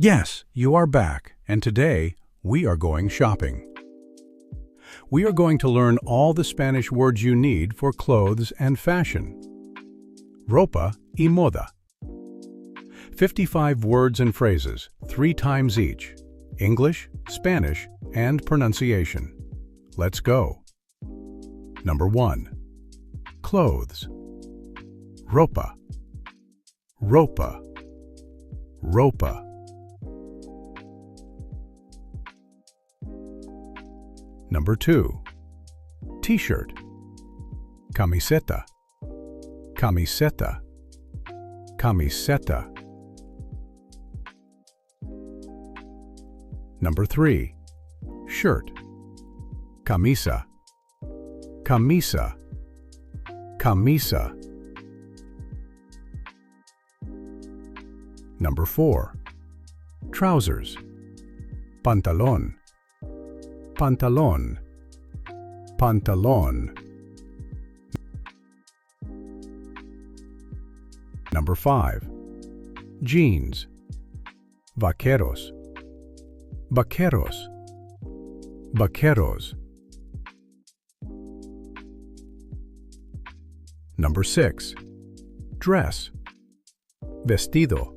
Yes, you are back, and today we are going shopping. We are going to learn all the Spanish words you need for clothes and fashion. Ropa y moda. 55 words and phrases, 3 times each. English, Spanish, and pronunciation. Let's go. Number 1. Clothes. Ropa. Ropa. Ropa. Number 2. T-shirt. Camiseta. Camiseta. Camiseta. Number 3. Shirt. Camisa. Camisa. Camisa. Number 4. Trousers. Pantalón. Pantalón. Pantalón. Number 5. Jeans. Vaqueros. Vaqueros. Vaqueros. Number 6. Dress. Vestido.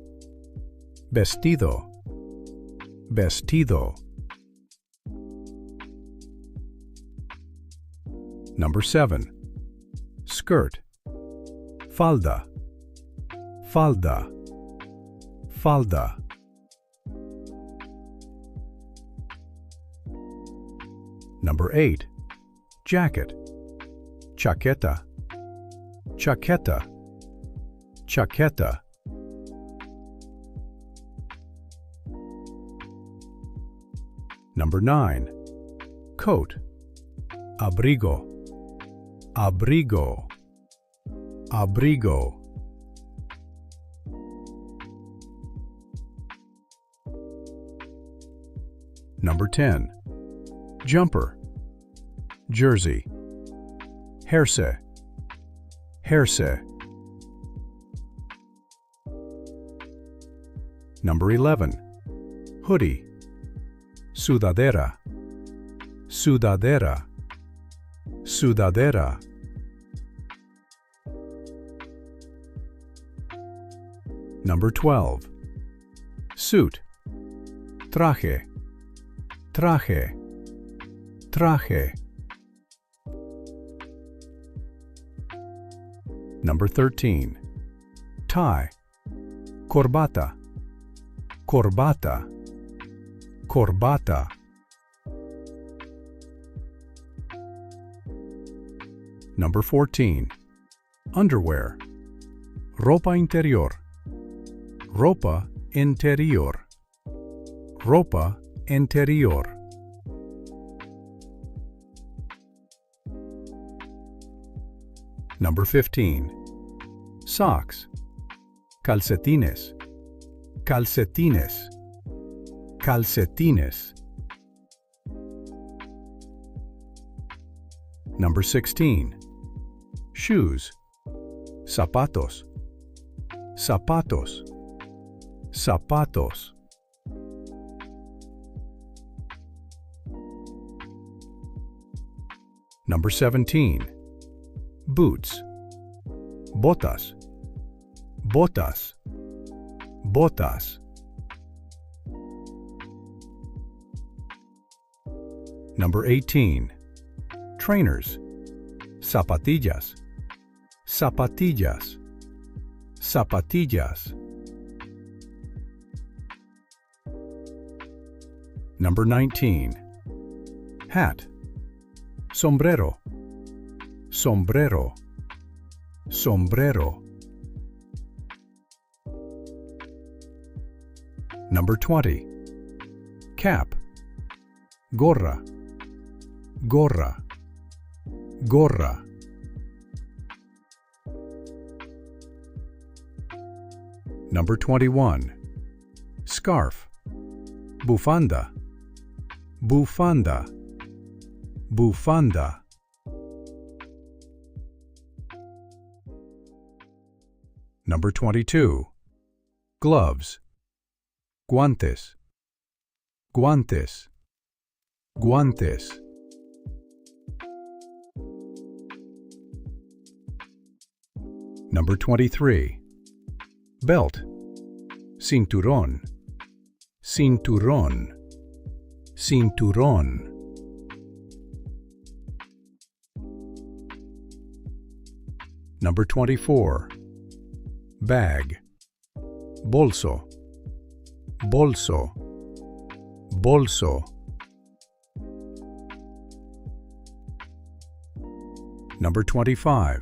Vestido. Vestido. Number 7. Skirt. Falda. Falda. Falda. Number 8. Jacket. Chaqueta. Chaqueta. Chaqueta. Number 9. Coat. Abrigo. Abrigo. Abrigo. Number 10. Jumper. Jersey. Jersey. Jersey. Number 11. Hoodie. Sudadera. Sudadera. Sudadera. Number 12. Suit. Traje. Traje. Traje. Number 13. Tie. Corbata. Corbata. Corbata. Number 14. Underwear. Ropa interior. Ropa interior. Ropa interior. Number 15. Socks. Calcetines. Calcetines. Calcetines. Number 16. Shoes. Zapatos. Zapatos. Zapatos. Number 17. Boots. Botas. Botas. Botas. Number 18. Trainers. Zapatillas. Zapatillas. Zapatillas. Number 19. Hat. Sombrero. Sombrero. Sombrero. Number 20. Cap. Gorra. Gorra. Gorra. Number 21. Scarf. Bufanda. Bufanda. Bufanda. Number 22. Gloves. guantes, guantes, guantes. Number 23. Belt, cinturón, cinturón, cinturón. Number 24. Bag, bolso, bolso, bolso. Number 25.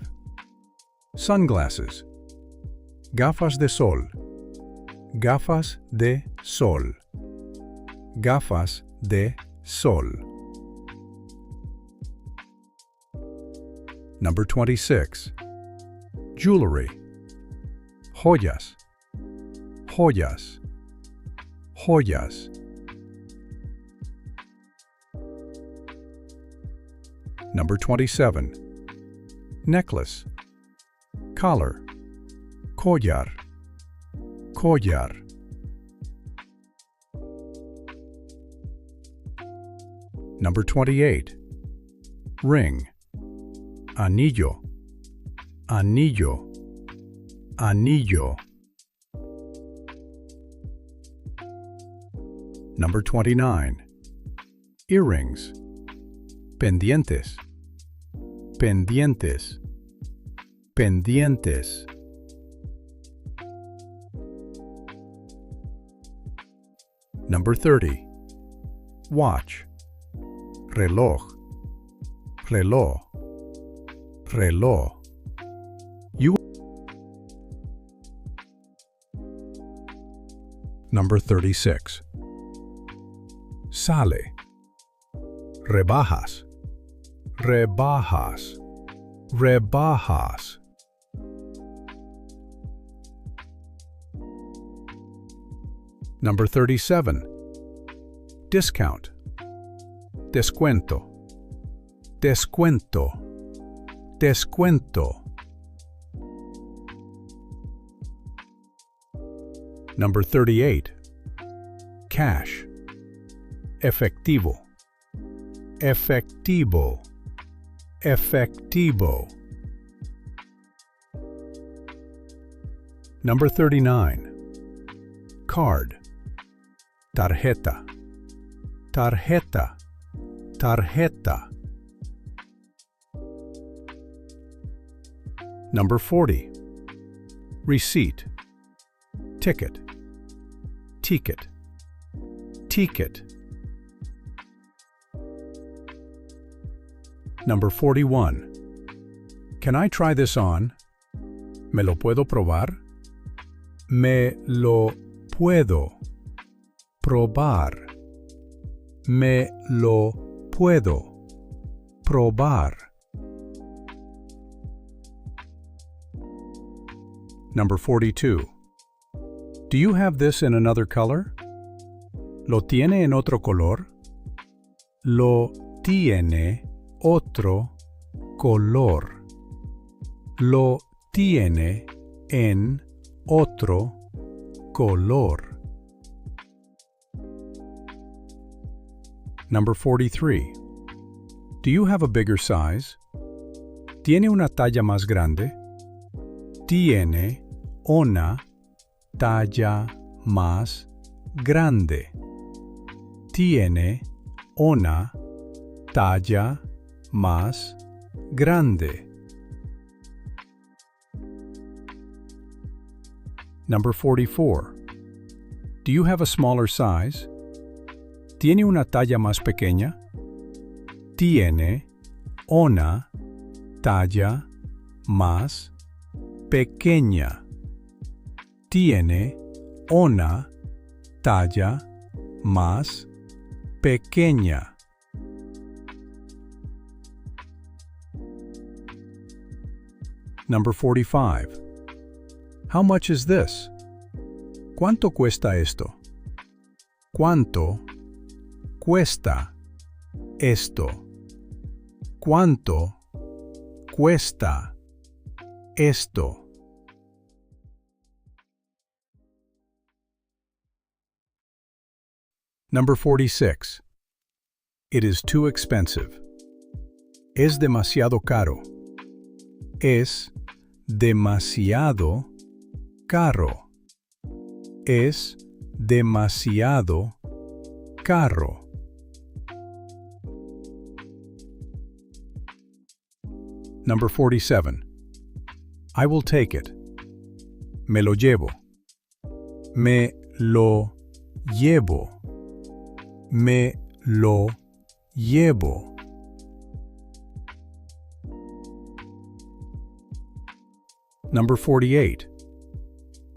Sunglasses, gafas de sol, gafas de sol, gafas de sol. Number 26. Jewelry, joyas, joyas, joyas. Number 27. Necklace, collar, collar, collar. Number 28. Ring, anillo, anillo, anillo. Number 29. Earrings, pendientes, pendientes, pendientes. Number 30. Watch, reloj, reloj, reloj. Number 36. Sale, rebajas, rebajas, rebajas. Number 37. Discount, descuento, descuento, descuento. Number 38. Cash, efectivo, efectivo, efectivo. Number 39. Card, tarjeta, tarjeta, tarjeta. Number 40. Receipt, ticket, ticket, ticket. Number 41. Can I try this on? ¿Me lo puedo probar? Me lo puedo probar. Me lo puedo probar. Number 42. Do you have this in another color? ¿Lo tiene en otro color? Lo tiene otro color. Lo tiene en otro color. Number 43. Do you have a bigger size? ¿Tiene una talla más grande? Tiene una talla más grande. Tiene una talla más grande. Number 44. Do you have a smaller size? ¿Tiene una talla más pequeña? Tiene una talla más pequeña. Tiene una talla más pequeña. Number 45. How much is this? ¿Cuánto cuesta esto? ¿Cuánto cuesta esto? ¿Cuánto cuesta esto? Number 46. It is too expensive. Es demasiado caro. Es demasiado caro. Es demasiado caro. Number 47. I will take it. Me lo llevo. Me lo llevo. Me lo llevo. Number 48.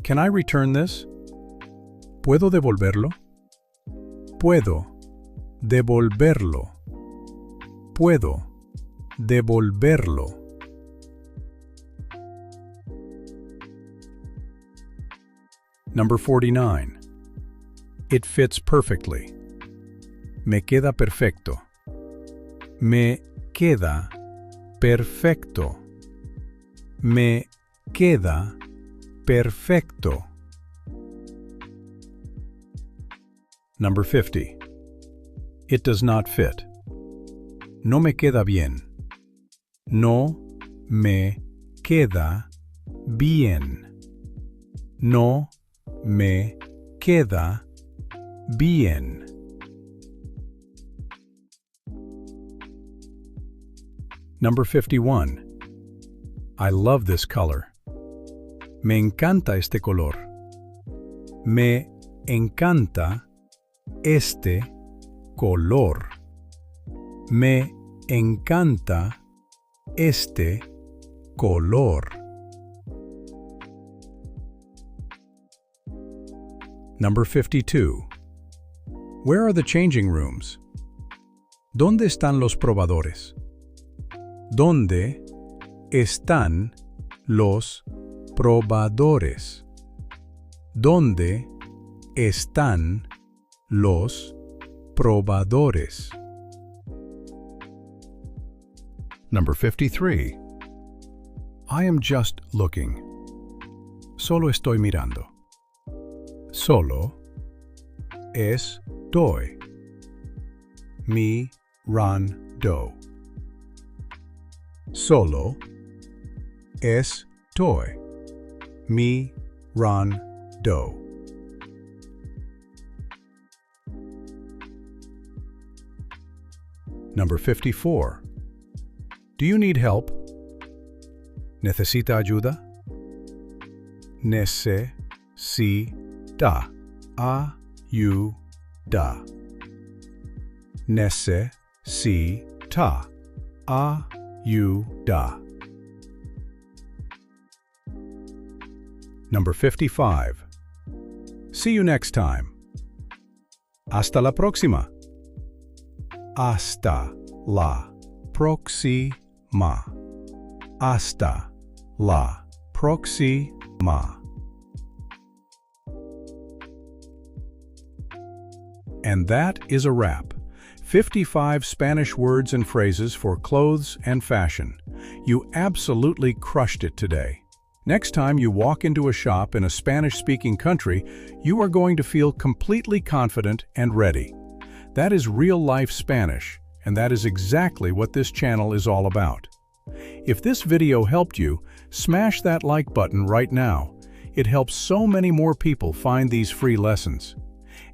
Can I return this? ¿Puedo devolverlo? Puedo devolverlo. Puedo devolverlo. Number 49. It fits perfectly. Me queda perfecto. Me queda perfecto. Me queda perfecto. Number 50. It does not fit. No me queda bien. No me queda bien. No me queda bien. Number 51. I love this color. Me encanta este color. Me encanta este color. Me encanta este color. Number 52. Where are the changing rooms? ¿Dónde están los probadores? ¿Dónde están los probadores? ¿Dónde están los probadores? Number 53. I am just looking. Solo estoy mirando. Solo estoy mirando. Solo estoy mirando. Number 54. Do you need help? ¿Necesita ayuda? Necesita ayuda. Necesita ayuda. Number 55. See you next time. Hasta la próxima. Hasta la próxima. Hasta la próxima. And that is a wrap. 55 Spanish words and phrases for clothes and fashion. You absolutely crushed it today. Next time you walk into a shop in a Spanish-speaking country, you are going to feel completely confident and ready. That is real-life Spanish, and that is exactly what this channel is all about. If this video helped you, smash that like button right now. It helps so many more people find these free lessons.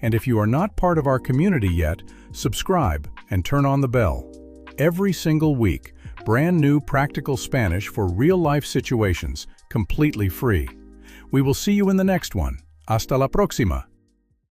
And if you are not part of our community yet, subscribe and turn on the bell. Every single week, brand new practical Spanish for real-life situations, completely free. We will see you in the next one. Hasta la próxima.